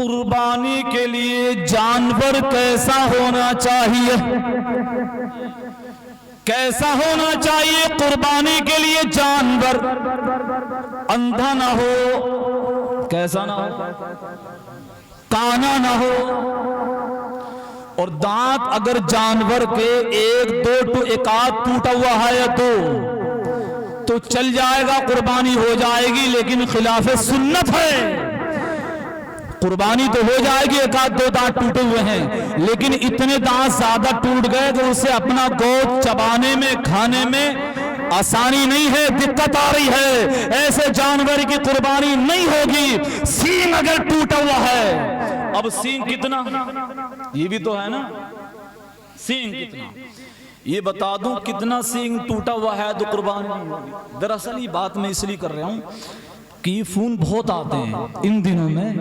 قربانی کے لیے جانور کیسا ہونا چاہیے؟ کیسا ہونا چاہیے قربانی کے لیے جانور؟ اندھا نہ ہو، کیسا نہ ہو، کانا نہ ہو، اور دانت اگر جانور کے ایک آدھ ٹوٹا ہوا ہے تو چل جائے گا، قربانی ہو جائے گی، لیکن خلاف سنت ہے۔ قربانی تو ہو جائے گی، ایک آدھ دو دانت ٹوٹے ہوئے ہیں، لیکن اتنے دانت زیادہ ٹوٹ گئے کہ اسے اپنا گوشت چبانے میں کھانے میں آسانی نہیں ہے، دقت آ رہی ہے، ایسے جانور کی قربانی نہیں ہوگی۔ سینگ اگر ٹوٹا ہوا ہے، اب سینگ کتنا، یہ بھی تو ہے نا، سینگ کتنا، یہ بتا دوں کتنا سینگ ٹوٹا ہوا ہے تو قربانی نہیں ہوگی۔ دراصل یہ بات میں اس لیے کر رہا ہوں کہ یہ فون بہت آتے ہیں ان دنوں میں،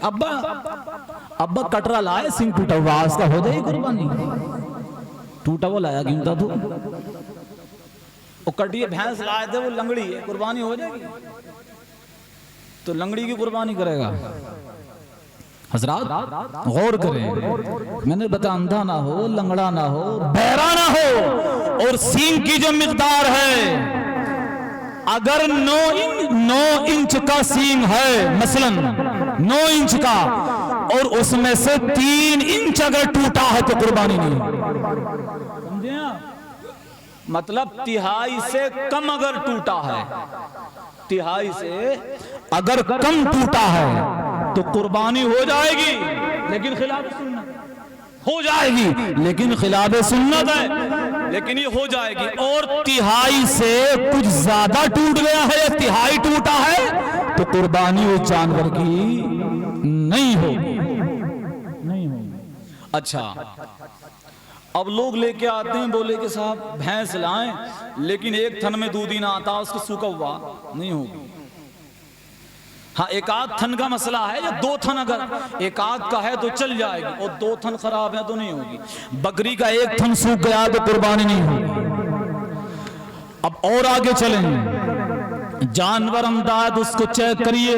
ابا کٹرا لائے، سنگ ٹوٹا ہوا، اس کا ہو جائے قربانی؟ ٹوٹا ہوا لایا کیوں تھا تو؟ وہ کٹیے بھینس لائے تھے، وہ لنگڑی ہے، قربانی ہو جائے گی؟ تو لنگڑی کی قربانی کرے گا؟ حضرات غور کریں، میں نے بتا اندھا نہ ہو، لنگڑا نہ ہو، بہرا نہ ہو، اور سینگ کی جو مقدار ہے، اگر 9 انچ کا سینگ ہے، مثلا 9 انچ کا، اور اس میں سے 3 انچ اگر ٹوٹا ہے تو قربانی نہیں، سمجھے آپ؟ مطلب تہائی سے کم اگر ٹوٹا ہے، تہائی سے اگر کم ٹوٹا ہے تو قربانی ہو جائے گی، لیکن خلاف سنت ہو جائے گی، لیکن خلاف سنت ہے، لیکن یہ ہو جائے گی۔ اور تہائی سے کچھ زیادہ ٹوٹ گیا ہے یا تہائی ٹوٹا ہے تو قربانی اس جانور کی نہیں ہوگی، نہیں ہوگی۔ اچھا، اب لوگ لے کے آتے ہیں، بولے کہ صاحب بھینس لائیں، لیکن ایک تھن میں دودھ ہی نہ آتا، اس کو سوکھا ہوا نہیں ہوگی۔ ہاں ایک آدھ تھن کا مسئلہ ہے، یا 2 تھن اگر ایک آدھ کا ہے تو چل جائے گی، اور 2 تھن خراب ہے تو نہیں ہوگی۔ بکری کا ایک تھن سوکھ گیا تو قربانی نہیں ہوگی۔ اب اور آگے چلیں، جانور انداز اس کو چیک کریے۔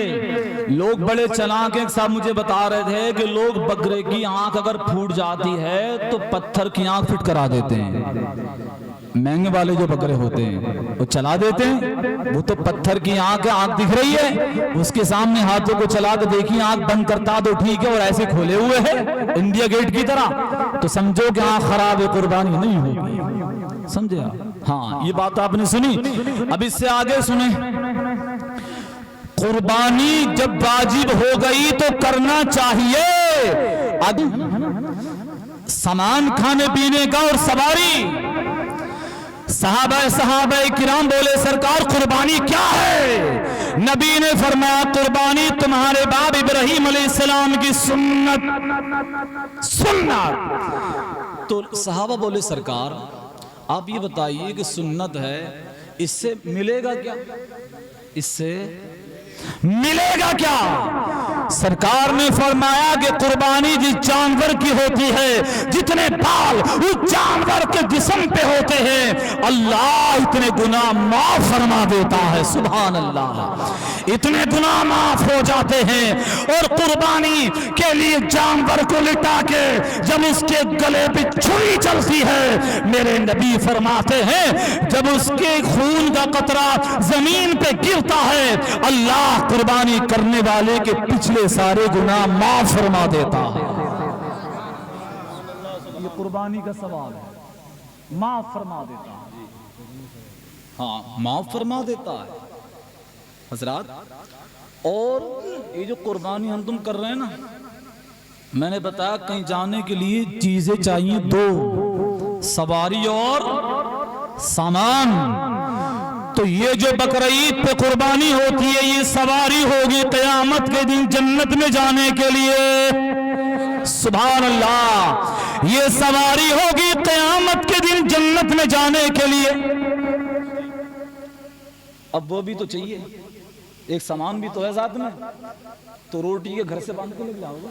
لوگ بڑے چلاک ہیں، صاحب مجھے بتا رہے تھے کہ لوگ بکرے کی آنکھ اگر پھوٹ جاتی ہے تو پتھر کی آنکھ فٹ کرا دیتے ہیں۔ مہنگے والے جو بکرے ہوتے ہیں وہ چلا دیتے ہیں، وہ تو پتھر کی آنکھ ہے، آنکھ دکھ رہی ہے، اس کے سامنے ہاتھوں کو چلا کے دیکھیں، آنکھ بند کرتا تو ٹھیک ہے، اور ایسے کھولے ہوئے ہیں انڈیا گیٹ کی طرح تو سمجھو کہ آنکھ خراب ہے، قربانی نہیں ہوگی، سمجھے آپ؟ ہاں یہ بات آپ نے سنی۔ اب اس سے آگے سنیں، قربانی جب واجب ہو گئی تو کرنا چاہیے۔ اب سامان کھانے پینے کا اور سواری، صحابہ کرام بولے سرکار قربانی کیا ہے؟ نبی نے فرمایا قربانی تمہارے باپ ابراہیم علیہ السلام کی سنت۔ تو صحابہ بولے سرکار آپ یہ بتائیے کہ سنت ہے، اس سے ملے گا کیا؟ اس سے ملے گا کیا؟ سرکار نے فرمایا کہ قربانی جس جانور کی ہوتی ہے، جتنے بال اس جانور کے جسم پہ ہوتے ہیں، اللہ اتنے گناہ معاف فرما دیتا ہے۔ سبحان اللہ، اتنے گناہ معاف ہو جاتے ہیں۔ اور قربانی کے لیے جانور کو لٹا کے جب اس کے گلے پہ چھری چلتی ہے، میرے نبی فرماتے ہیں جب اس کے خون کا قطرہ زمین پہ گرتا ہے، اللہ قربانی کرنے والے کے پچھلے سارے گناہ معاف فرما دیتا ہے۔ یہ قربانی کا ثواب ہے، معاف فرما دیتا ہے، ہاں معاف فرما دیتا ہے حضرات۔ اور یہ جو قربانی ہم تم کر رہے ہیں نا، میں نے بتایا کہیں جانے کے لیے چیزیں چاہیے 2، سواری اور سامان۔ تو یہ جو بقرعید پہ قربانی ہوتی ہے، یہ سواری ہوگی قیامت کے دن جنت میں جانے کے لیے، سبحان اللہ، یہ سواری ہوگی قیامت کے دن جنت میں جانے کے لیے۔ اب وہ بھی تو چاہیے، ایک سامان بھی تو ہے ساتھ میں، تو روٹی کے گھر سے باندھ کے لے جاؤ گا،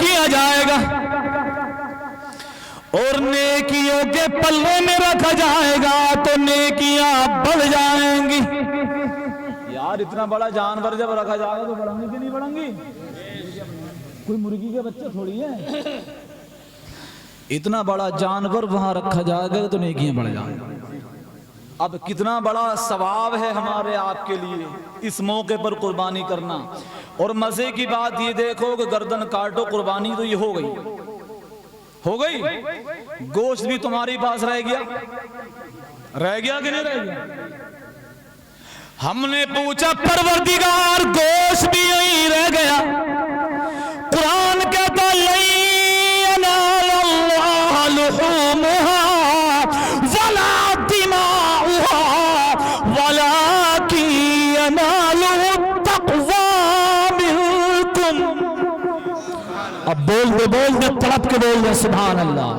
کیا جائے گا اور نیکیوں کے پلے میں رکھا جائے گا تو نیکیاں بڑھ جائیں گی۔ یار اتنا بڑا جانور جب رکھا جائے گا تو بڑھیں گی کہ نہیں بڑھیں گی؟ کوئی مرغی کے بچے تھوڑی ہے، اتنا بڑا جانور وہاں رکھا جائے گا تو نیکیاں بڑھ جائیں گی۔ اب کتنا بڑا ثواب ہے ہمارے آپ کے لیے اس موقع پر قربانی کرنا۔ اور مزے کی بات یہ دیکھو کہ گردن کاٹو قربانی تو یہ ہو گئی، گوشت بھی تمہاری پاس رہ گیا کہ نہیں رہ گیا؟ ہم نے پوچھا پروردگار گوشت بھی یہیں رہ گیا؟ قرآن کہتا لن ینال اللہ لحومها ولا دماؤها ولكن يناله التقوى منكم۔ اب بول دے تڑپ کے بول دے سبحان اللہ۔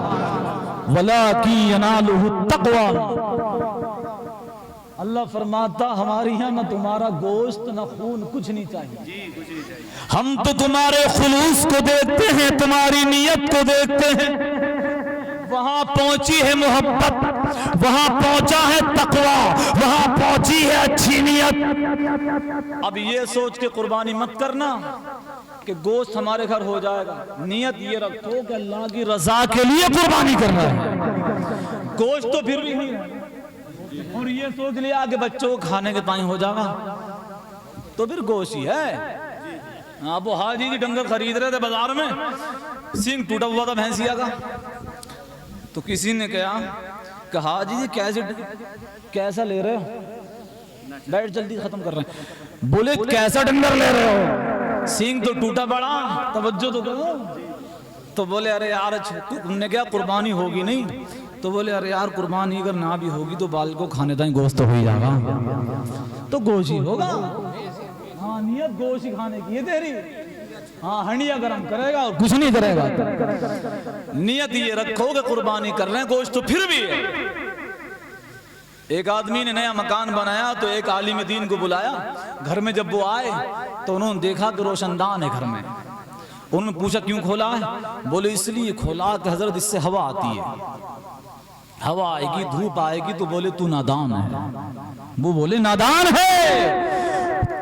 وَلَكِنْ يَنَالُهُ التَّقْوَى، اللہ فرماتا ہماری یہاں نہ تمہارا گوشت نہ خون کچھ نہیں چاہیے، ہم تو تمہارے خلوص کو دیکھتے ہیں، تمہاری نیت کو دیکھتے ہیں۔ وہاں پہنچی ہے محبت، وہاں پہنچا ہے تقوی، وہاں پہنچی ہے اچھی نیت۔ اب یہ سوچ کے قربانی مت کرنا کہ گوشت ہمارے گھر ہو جائے گا، نیت یہ رکھو کہ اللہ کی رضا کے لیے قربانی کرنا ہے۔ گوشت تو پھر بھی نہیں ہے اور یہ سوچ لیا کہ بچوں کو کھانے کے پائیں ہو جائے گا تو پھر گوشت ہی ہے۔ اب وہ حاجی جی ڈنگر خرید رہے تھے بازار میں، سینگ ٹوٹا ہوا تھا بھینسیا کا، تو کسی نے کہا کہ حاجی جی کیسا لے رہے ہو؟ بیٹھ جلدی ختم کر رہے ہیں۔ بولے کیسا ڈنگر لے رہے ہو؟ سینگ تو ٹوٹا پڑا، توجہ تو کرو۔ تو بولے ارے یار تم نے کیا قربانی ہوگی نہیں؟ تو بولے ارے یار قربانی اگر نہ بھی ہوگی تو بال کو کھانے تائیں گوشت تو ہو ہی جائے گا، تو گوشت ہی ہوگا۔ ہاں نیت گوشت ہی کھانے کی ہے تیری، ہاں ہنڈیا گرم کرے گا اور کچھ نہیں کرے گا۔ نیت یہ رکھو کہ قربانی کر رہے ہیں، گوشت تو پھر بھی ہے۔ ایک آدمی نے نیا مکان بنایا تو ایک عالم دین کو بلایا، گھر میں جب وہ آئے تو انہوں نے دیکھا کہ روشن دان ہے گھر میں۔ انہوں نے پوچھا کیوں کھولا ہے؟ بولے اس لیے کھولا کہ حضرت اس سے ہوا آتی ہے، ہوا آئے گی دھوپ آئے گی۔ تو بولے تو نادان ہے، وہ بولے نادان ہے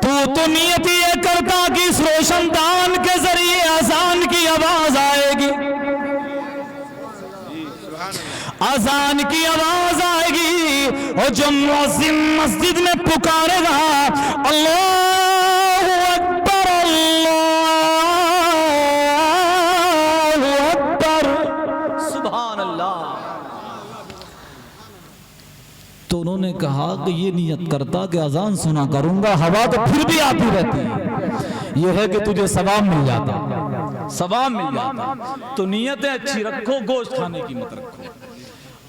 تو نیت یہ کرتا کہ اس روشن دان کے ذریعے اذان کی آواز آئے گی، اذان کی آواز آئے گی اور جو مؤذن مسجد میں پکارے گا اللہ اکبر اللہ اکبر سبحان اللہ، تو انہوں نے کہا کہ یہ نیت کرتا کہ اذان سنا کروں گا، ہوا تو پھر بھی آتی رہتی ہے، یہ ہے کہ تجھے ثواب مل جاتا، ثواب مل جاتا۔ تو نیتیں اچھی رکھو، گوشت کھانے کی مت رکھو۔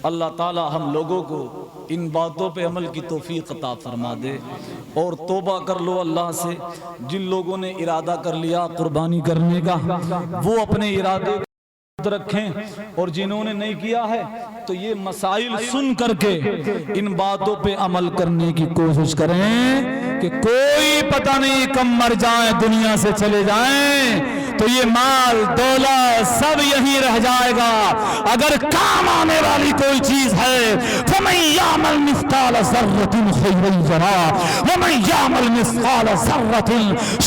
اللہ تعالی ہم لوگوں کو ان باتوں پہ عمل کی توفیق عطا فرما دے، اور توبہ کر لو اللہ سے۔ جن لوگوں نے ارادہ کر لیا قربانی کرنے کا وہ اپنے ارادے رکھیں، اور جنہوں نے نہیں کیا ہے تو یہ مسائل سن کر کے ان باتوں پہ عمل کرنے کی کوشش کریں کہ کوئی پتہ نہیں کب مر جائیں، دنیا سے چلے جائیں تو یہ مال دولت سب یہیں رہ جائے گا۔ اگر کام آنے والی کوئی چیز ہے فَمَنْ يَعْمَلْ مِثْقَالَ ذَرَّةٍ خَيْرًا يَرَهُ وَمَنْ يَعْمَلْ مِثْقَالَ ذَرَّةٍ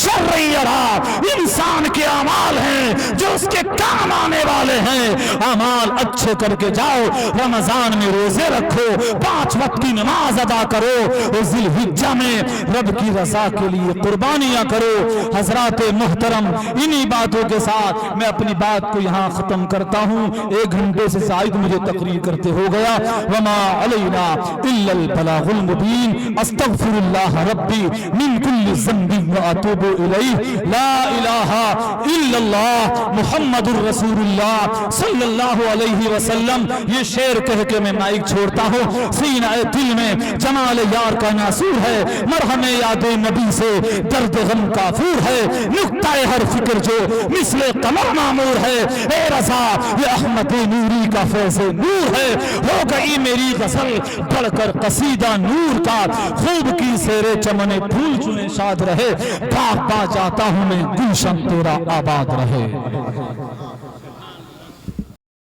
شَرًّا يَرَهُ۔ انسان کے اعمال ہیں جو اس کے کام آنے والے ہیں، اعمال اچھے کر کے جاؤ، رمضان میں روزے رکھو، 5 وقت کی نماز ادا کرو، اور ذی الحجہ میں رب کی رضا کے لیے قربانیاں کرو۔ حضرات محترم، انہی باتوں کے ساتھ میں اپنی بات کو یہاں ختم کرتا ہوں، 1 گھنٹے سے زائد مجھے تقریر کرتے ہو گیا۔ وما علینا الا البلاغ المبین، استغفر اللہ ربی من کل ذنب واتوب الیہ، لا الہ الا اللہ محمد الرسول اللہ صلی اللہ علیہ وسلم۔ یہ شعر کہہ کے میں مائک چھوڑتا ہوں۔ سینہ دل میں جمال یار کا ناصور ہے، مرہم یاد نبی سے درد غم کافور ہے، نکتہ ہر فکر جو مثل قمر معمور ہے، اے رضا یہ احمد نوری کا فیض نور ہے، ہو گئی میری غزل بڑھ کر قصیدہ نور کا، خوب کی سیرے چمنے پھول چنے شاد رہے، باغ با جاتا ہوں میں گلشن تیرا آباد رہے۔